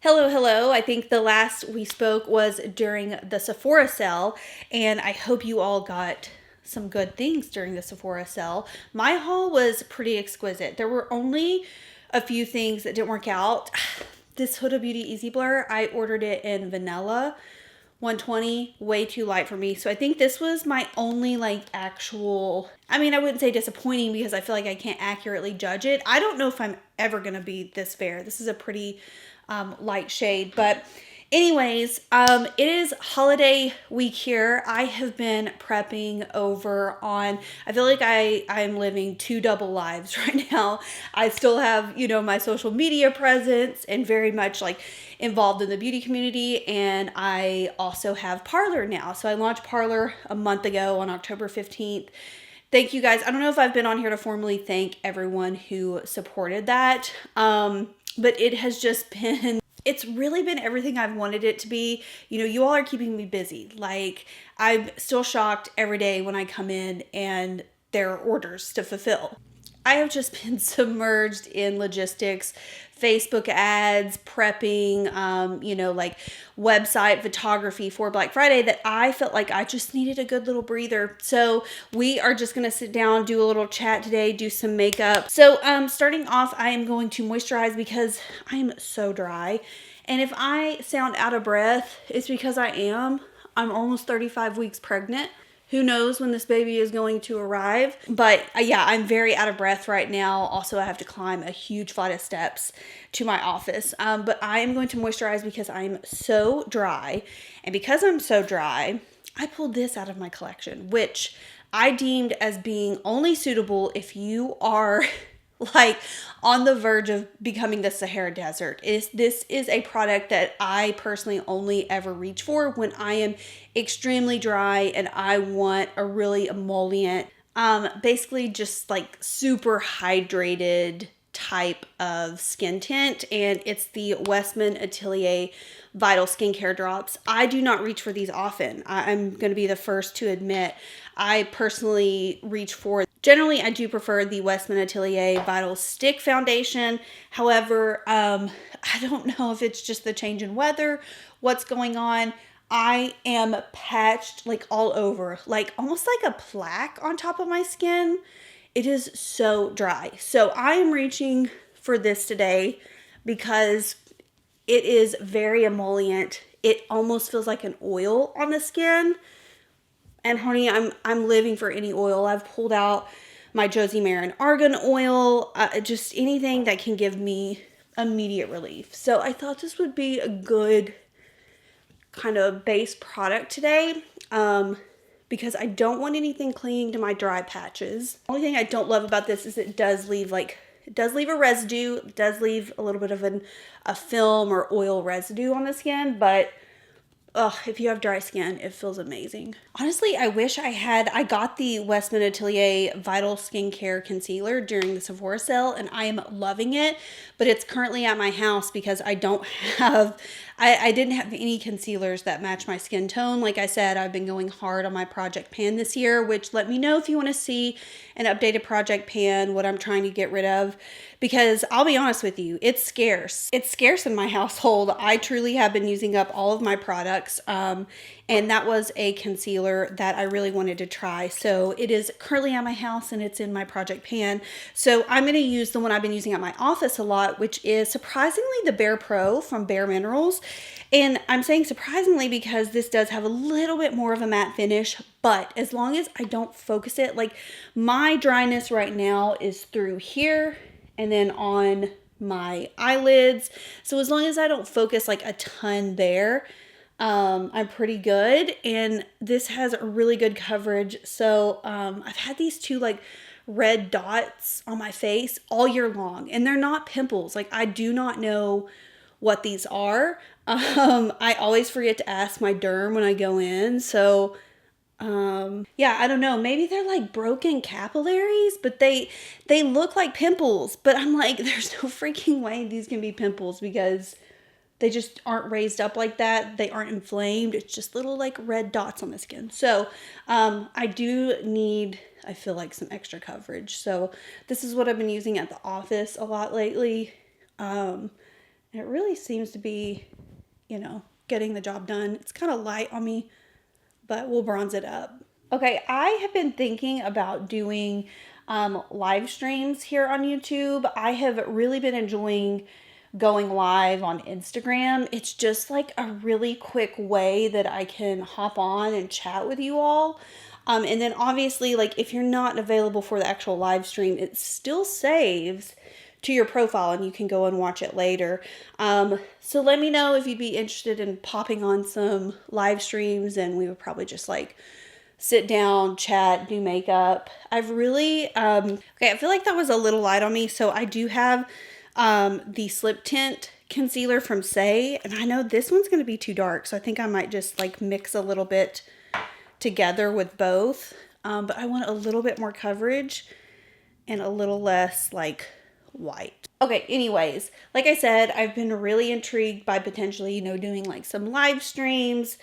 Hello, hello. I think the last we spoke was during the Sephora sale, and I hope you all got some good things during the Sephora sale. My haul was pretty exquisite. There were only a few things that didn't work out. This Huda Beauty Easy Blur, I ordered it in vanilla, 120, way too light for me. So I think this was my only actual, I wouldn't say disappointing because I feel like I can't accurately judge it. I don't know if I'm ever going to be this fair. This is a pretty light shade, but anyways, it is holiday week here. I have been prepping over on, I feel like I'm living two double lives right now. I still have, my social media presence and very much involved in the beauty community. And I also have Parlor now. So I launched Parlor a month ago on October 15th. Thank you guys. I don't know if I've been on here to formally thank everyone who supported that. But it has just been, it's really been everything I've wanted it to be. You all are keeping me busy. I'm still shocked every day when I come in and there are orders to fulfill. I have just been submerged in logistics, Facebook ads, prepping, website photography for Black Friday that I felt like I just needed a good little breather. So we are just going to sit down, do a little chat today, do some makeup. So starting off, I am going to moisturize because I am so dry. And if I sound out of breath, it's because I am. I'm almost 35 weeks pregnant. Who knows when this baby is going to arrive? But yeah, I'm very out of breath right now. Also, I have to climb a huge flight of steps to my office. But I am going to moisturize because I'm so dry. And because I'm so dry, I pulled this out of my collection, which I deemed as being only suitable if you are on the verge of becoming the Sahara Desert. This is a product that I personally only ever reach for when I am extremely dry and I want a really emollient, basically just super hydrated type of skin tint, and it's the Westman Atelier Vital Skincare Drops. I do not reach for these often. I'm going to be the first to admit I personally reach for, generally I do prefer the Westman Atelier Vital Stick Foundation. However, I don't know if it's just the change in weather, what's going on. I am patched all over, almost like a plaque on top of my skin. It is so dry. So I am reaching for this today because it is very emollient. It almost feels like an oil on the skin. And honey, I'm living for any oil. I've pulled out my Josie Marin Argan oil, just anything that can give me immediate relief. So I thought this would be a good kind of base product today. Because I don't want anything clinging to my dry patches. The only thing I don't love about this is it does leave a residue. It does leave a little bit of a film or oil residue on the skin, but if you have dry skin, it feels amazing. Honestly, I wish I got the Westman Atelier Vital Skincare Concealer during the Sephora sale, and I am loving it, but it's currently at my house because I don't have, I didn't have any concealers that match my skin tone. Like I said, I've been going hard on my Project Pan this year, which let me know if you want to see an updated Project Pan, what I'm trying to get rid of, because I'll be honest with you, it's scarce. It's scarce in my household. I truly have been using up all of my products, and that was a concealer that I really wanted to try. So it is currently at my house and it's in my Project Pan. So I'm going to use the one I've been using at my office a lot, which is surprisingly the Bare Pro from bareMinerals. And I'm saying surprisingly because this does have a little bit more of a matte finish, but as long as I don't focus it, my dryness right now is through here and then on my eyelids. So as long as I don't focus a ton there, I'm pretty good. And this has a really good coverage. So I've had these two red dots on my face all year long, and they're not pimples. I do not know what these are. I always forget to ask my derm when I go in. So yeah, I don't know. Maybe they're broken capillaries, but they look like pimples. But I'm there's no freaking way these can be pimples because they just aren't raised up like that. They aren't inflamed. It's just little red dots on the skin. So I do need, I feel some extra coverage. So this is what I've been using at the office a lot lately. And it really seems to be, you know, getting the job done. It's kind of light on me, but we'll bronze it up. Okay, I have been thinking about doing live streams here on YouTube. I have really been enjoying going live on Instagram. It's just like a really quick way that I can hop on and chat with you all. And then obviously, like, if you're not available for the actual live stream, it still saves to your profile and you can go and watch it later. So let me know if you'd be interested in popping on some live streams, and we would probably just like sit down, chat, do makeup. I've really, okay, I feel like that was a little light on me. So I do have the Slip Tint concealer from Saie, and I know this one's going to be too dark, so I think I might just like mix a little bit together with both. But I want a little bit more coverage and a little less like white. Okay, anyways, like I said, I've been really intrigued by potentially, you know, doing like some live streams.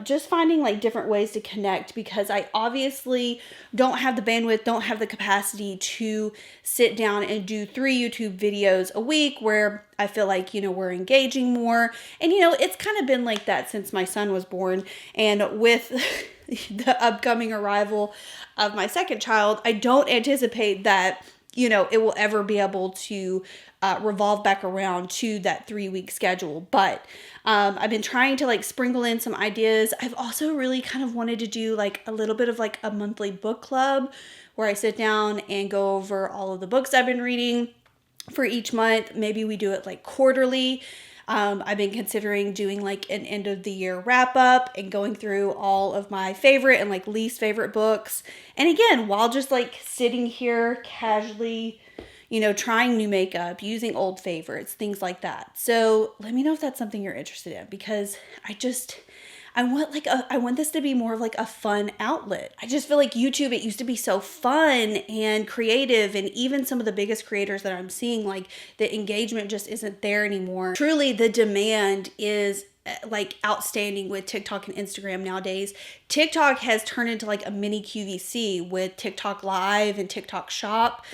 Just finding like different ways to connect, because I obviously don't have the bandwidth, don't have the capacity to sit down and do 3 YouTube videos a week where I feel like, you know, we're engaging more. And, you know, it's kind of been like that since my son was born. And with the upcoming arrival of my second child, I don't anticipate that, you know, it will ever be able to revolve back around to that 3-week schedule. But I've been trying to like sprinkle in some ideas. I've also really kind of wanted to do like a little bit of like a monthly book club where I sit down and go over all of the books I've been reading for each month. Maybe we do it like quarterly. I've been considering doing like an end of the year wrap up and going through all of my favorite and like least favorite books. And again, while just like sitting here casually, you know, trying new makeup, using old favorites, things like that. So let me know if that's something you're interested in, because I want this to be more of like a fun outlet. I just feel like YouTube, it used to be so fun and creative, and even some of the biggest creators that I'm seeing, like the engagement just isn't there anymore. Truly, the demand is like outstanding with TikTok and Instagram nowadays. TikTok has turned into like a mini QVC with TikTok Live and TikTok Shop.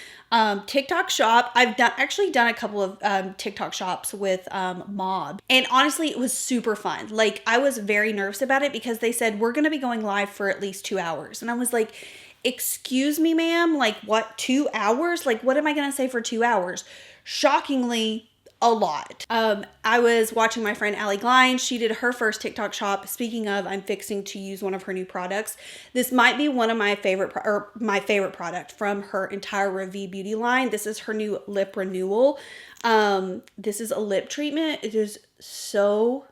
TikTok Shop, I've actually done a couple of TikTok shops with Mob, and honestly, it was super fun. Like, I was very nervous about it because they said we're going to be going live for at least 2 hours, and I was like, excuse me, ma'am, like what, 2 hours? Like, what am I going to say for 2 hours? Shockingly, a lot. I was watching my friend Allie Glein. She did her first TikTok shop. Speaking of, I'm fixing to use one of her new products. This might be one of my favorite, my favorite product from her entire Ravie beauty line. This is her new lip Renewal. This is a lip treatment. It is so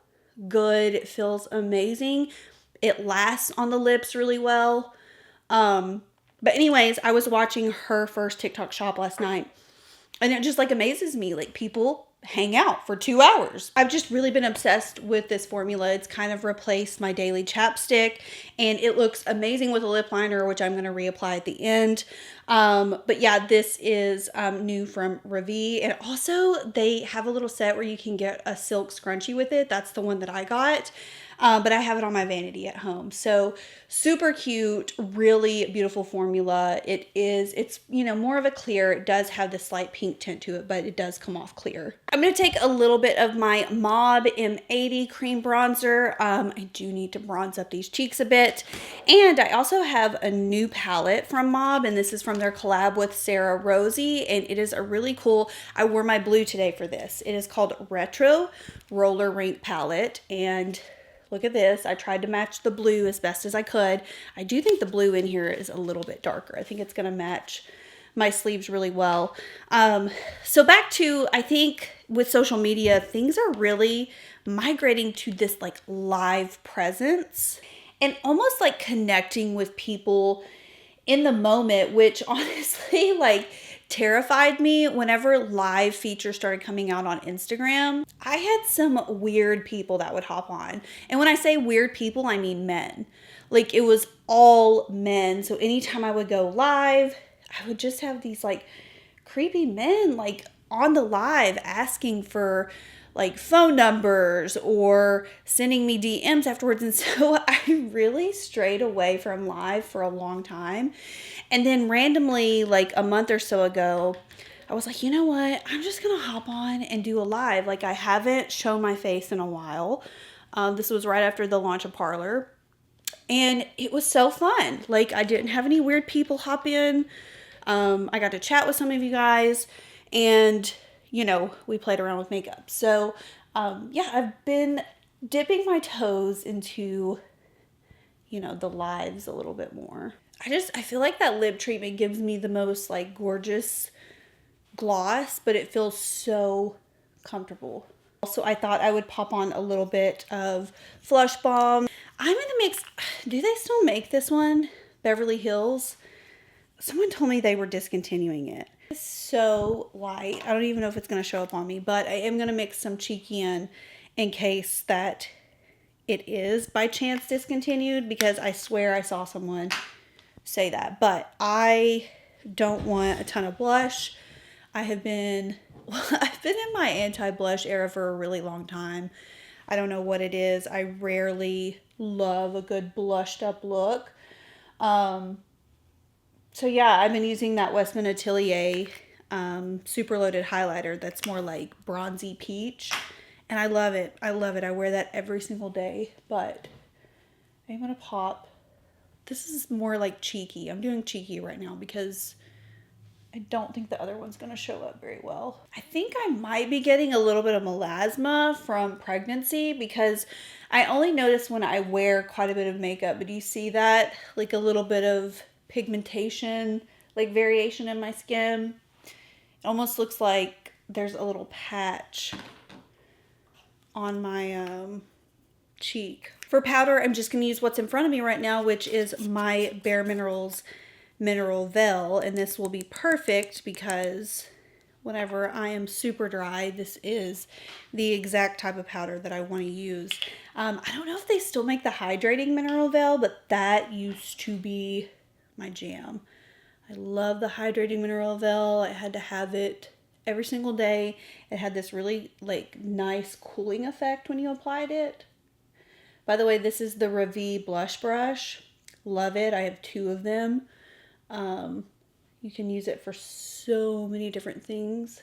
good. It feels amazing. It lasts on the lips really well. But anyways, I was watching her first TikTok shop last night, and it just like amazes me. Like, people hang out for 2 hours. I've just really been obsessed with this formula. It's kind of replaced my daily chapstick, and it looks amazing with a lip liner, which I'm going to reapply at the end. But yeah, this is new from Ravie. And also they have a little set where you can get a silk scrunchie with it. That's the one that I got. But I have it on my vanity at home. So super cute, really beautiful formula. It's, you know, more of a clear. It does have the slight pink tint to it, but it does come off clear. I'm going to take a little bit of my Mob M80 cream bronzer. I do need to bronze up these cheeks a bit. And I also have a new palette from Mob, and this is from their collab with Sara, Rosie, and it is a really cool, I wore my blue today for this. It is called Retro Roller Rink Palette, and look at this. I tried to match the blue as best as I could. I do think the blue in here is a little bit darker. I think it's going to match my sleeves really well. So back to, I think with social media, things are really migrating to this like live presence and almost like connecting with people in the moment, which honestly like terrified me whenever live features started coming out on Instagram. I had some weird people that would hop on. And when I say weird people, I mean men. Like, it was all men. So anytime I would go live, I would just have these like creepy men like on the live asking for like phone numbers or sending me DMs afterwards. And so I really strayed away from live for a long time. And then randomly, like a month or so ago, I was like, you know what? I'm just going to hop on and do a live. Like, I haven't shown my face in a while. This was right after the launch of Parlor. And it was so fun. Like, I didn't have any weird people hop in. I got to chat with some of you guys. And, you know, we played around with makeup. So, yeah, I've been dipping my toes into, you know, the lives a little bit more. I feel like that lip treatment gives me the most, like, gorgeous gloss, but it feels so comfortable. Also, I thought I would pop on a little bit of Flush Balm. I'm gonna mix, do they still make this one? Beverly Hills? Someone told me they were discontinuing it. It's so light. I don't even know if it's gonna show up on me, but I am gonna mix some Cheeky in case that it is by chance discontinued, because I swear I saw someone say that. But I don't want a ton of blush. I've been in my anti-blush era for a really long time. I don't know what it is. I rarely love a good blushed up look. So yeah, I've been using that Westman Atelier super loaded highlighter that's more like bronzy peach. And I love it. I love it. I wear that every single day. But I'm going to pop. This is more like Cheeky. I'm doing Cheeky right now because I don't think the other one's going to show up very well. I think I might be getting a little bit of melasma from pregnancy, because I only notice when I wear quite a bit of makeup. But do you see that? Like a little bit of pigmentation, like variation in my skin. It almost looks like there's a little patch on my cheek. For powder, I'm just going to use what's in front of me right now, which is my bareMinerals Mineral Veil, and this will be perfect because whenever I am super dry, this is the exact type of powder that I want to use. I don't know if they still make the hydrating Mineral Veil, but that used to be my jam. I love the hydrating Mineral Veil. I had to have it every single day. It had this really like nice cooling effect when you applied it. By the way, this is the Ravie blush brush. Love it. I have 2 of them. You can use it for so many different things.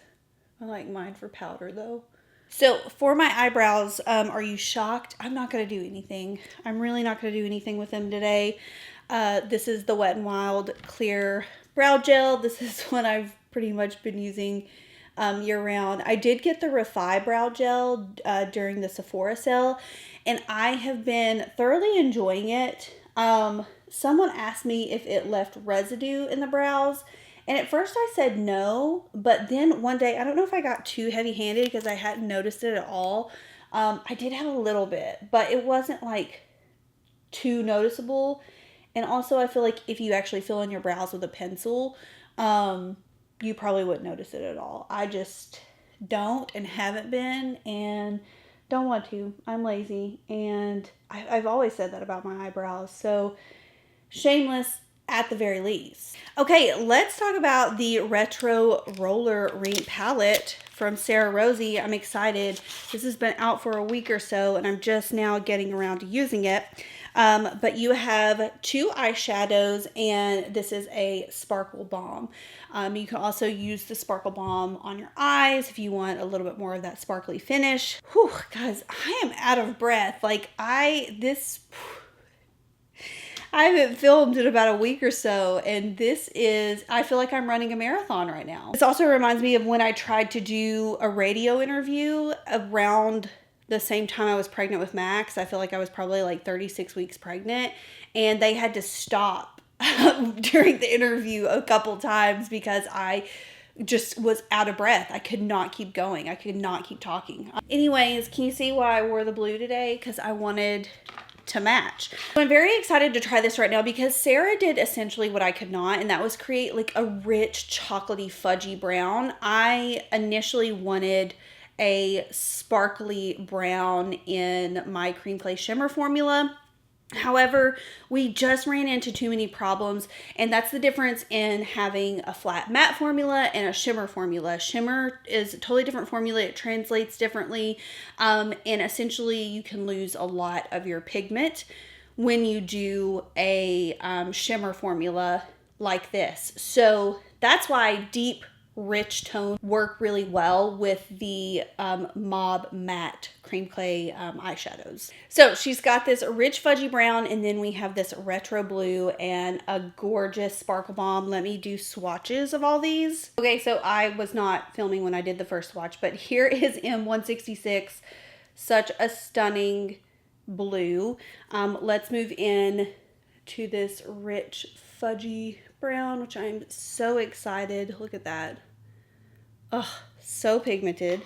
I like mine for powder though. So for my eyebrows, are you shocked? I'm not going to do anything. I'm really not going to do anything with them today. This is the Wet n Wild Clear Brow Gel. This is what I've pretty much been using year round. I did get the Ravie Brow Gel during the Sephora sale, and I have been thoroughly enjoying it. Someone asked me if it left residue in the brows, and at first I said no, but then one day, I don't know if I got too heavy-handed because I hadn't noticed it at all. I did have a little bit, but it wasn't like too noticeable. And also I feel like if you actually fill in your brows with a pencil, you probably wouldn't notice it at all. I just don't and haven't been and don't want to. I'm lazy, and I've always said that about my eyebrows. So shameless at the very least. Okay, let's talk about the Retro Roller Rink palette from Sara Rosie. I'm excited. This has been out for a week or so, and I'm just now getting around to using it. But you have 2 eyeshadows, and this is a sparkle balm. You can also use the sparkle balm on your eyes if you want a little bit more of that sparkly finish. Whew, guys, I am out of breath. Like I haven't filmed in about a week or so, and I feel like I'm running a marathon right now. This also reminds me of when I tried to do a radio interview around the same time I was pregnant with Max. I feel like I was probably like 36 weeks pregnant, and they had to stop during the interview a couple times because I just was out of breath. I could not keep going. I could not keep talking. Anyways, can you see why I wore the blue today? Because I wanted to match. I'm very excited to try this right now because Sara did essentially what I could not, and that was create like a rich chocolatey fudgy brown. I initially wanted a sparkly brown in my cream clay shimmer formula. However, we just ran into too many problems, and that's the difference in having a flat matte formula and a shimmer formula. Shimmer is a totally different formula. It translates differently, and essentially you can lose a lot of your pigment when you do a shimmer formula like this. So that's why deep rich tone work really well with the Mauve Matte Cream Clay eyeshadows. So she's got this rich fudgy brown, and then we have this retro blue and a gorgeous Sparkle Balm. Let me do swatches of all these. Okay, so I was not filming when I did the first swatch, but here is M166. Such a stunning blue. Let's move in to this rich fudgy brown, which I'm so excited. Look at that. Oh, so pigmented.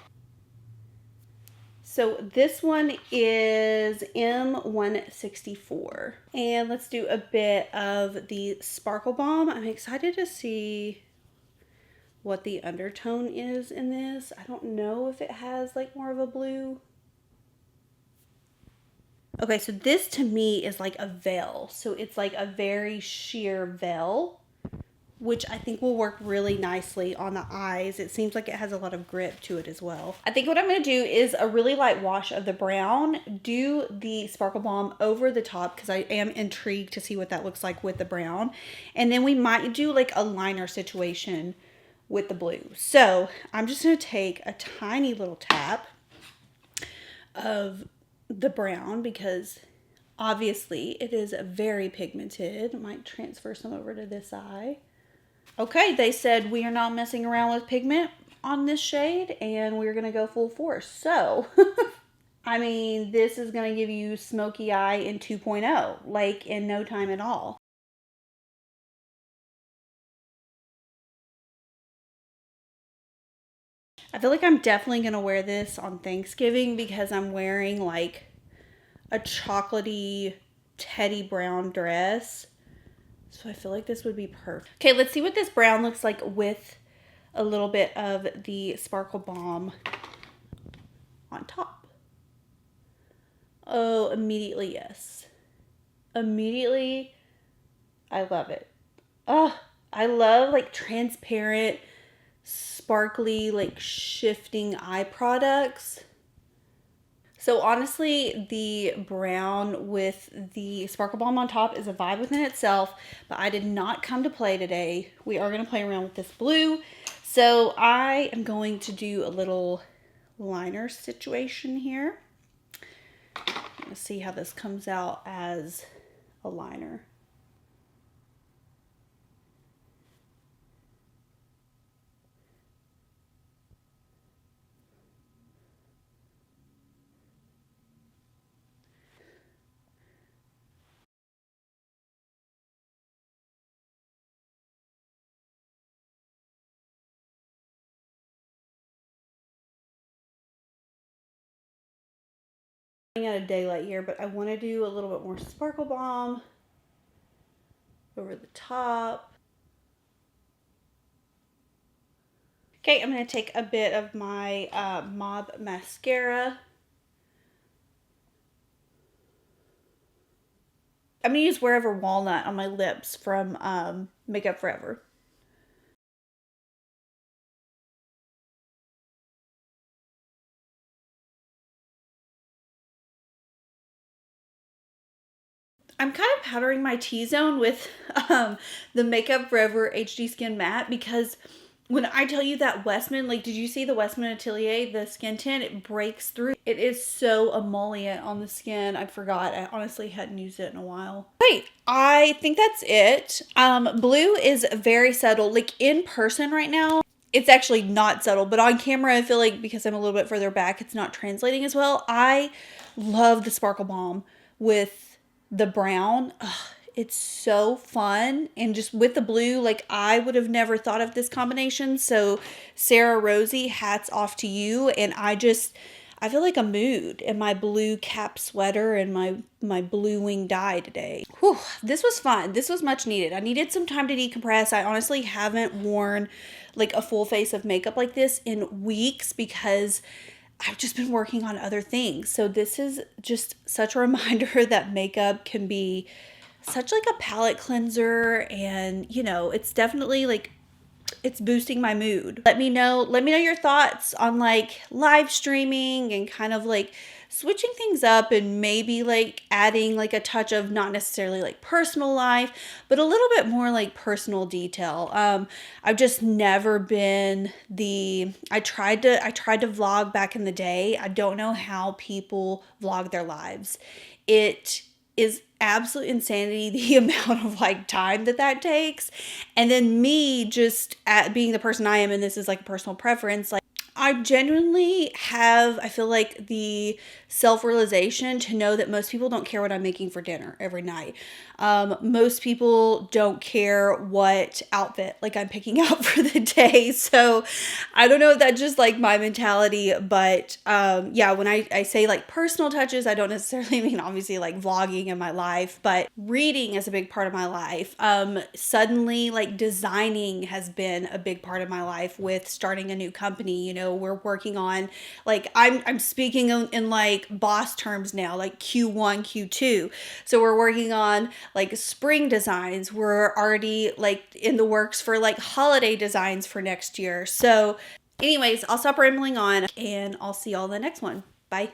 So this one is M164. And let's do a bit of the Sparkle Balm. I'm excited to see what the undertone is in this. I don't know if it has like more of a blue. Okay, so this to me is like a veil. So it's like a very sheer veil, which I think will work really nicely on the eyes. It seems like it has a lot of grip to it as well. I think what I'm going to do is a really light wash of the brown, do the Sparkle Balm over the top because I am intrigued to see what that looks like with the brown. And then we might do like a liner situation with the blue. So I'm just going to take a tiny little tap of the brown because obviously it is very pigmented. I might transfer some over to this eye. Okay, they said we are not messing around with pigment on this shade and we're gonna go full force. So, I mean, this is gonna give you smoky eye in 2.0, like in no time at all. I feel like I'm definitely going to wear this on Thanksgiving because I'm wearing like a chocolatey teddy brown dress. So I feel like this would be perfect. Okay, let's see what this brown looks like with a little bit of the Sparkle Balm on top. Oh, immediately yes. Immediately, I love it. Oh, I love like transparent, sparkly, like shifting eye products. So honestly, the brown with the Sparkle Balm on top is a vibe within itself, but I did not come to play today. We are going to play around with this blue. So I am going to do a little liner situation here. Let's see how this comes out as a liner. Out of daylight here, but I want to do a little bit more Sparkle Balm over the top. Okay, I'm going to take a bit of my Mauve Mascara. I'm going to use Wherever Walnut on my lips from Makeup Forever. I'm kind of powdering my T-zone with the Makeup Forever HD Skin Matte because when I tell you that Westman, like, did you see the Westman Atelier, the skin tint? It breaks through. It is so emollient on the skin. I forgot. I honestly hadn't used it in a while. Wait, I think that's it. Blue is very subtle. Like, in person right now, it's actually not subtle. But on camera, I feel like because I'm a little bit further back, it's not translating as well. I love the Sparkle Balm with the brown. Ugh, it's so fun. And just with the blue, like I would have never thought of this combination. So Sara, Rosie, hats off to you. And I feel like a mood in my blue cap sweater and my blue wing dye today. Whew, this was fun. This was much needed. I needed some time to decompress. I honestly haven't worn like a full face of makeup like this in weeks because I've just been working on other things. So this is just such a reminder that makeup can be such like a palette cleanser, and you know, it's definitely like it's boosting my mood. Let me know your thoughts on like live streaming and kind of like switching things up and maybe like adding like a touch of not necessarily like personal life, but a little bit more like personal detail. I've just never been I tried to vlog back in the day. I don't know how people vlog their lives. It is absolute insanity the amount of like time that takes. And then me just at being the person I am, and this is like a personal preference, like I genuinely have, I feel like, the self-realization to know that most people don't care what I'm making for dinner every night. Most people don't care what outfit like I'm picking out for the day. So I don't know if that's just like my mentality, but yeah, when I say like personal touches, I don't necessarily mean obviously like vlogging in my life, but reading is a big part of my life. Suddenly like designing has been a big part of my life with starting a new company. You know, we're working on like, I'm speaking in like boss terms now, like Q1, Q2. So we're working on like spring designs. We're already like in the works for like holiday designs for next year. So anyways, I'll stop rambling on and I'll see y'all in the next one. Bye.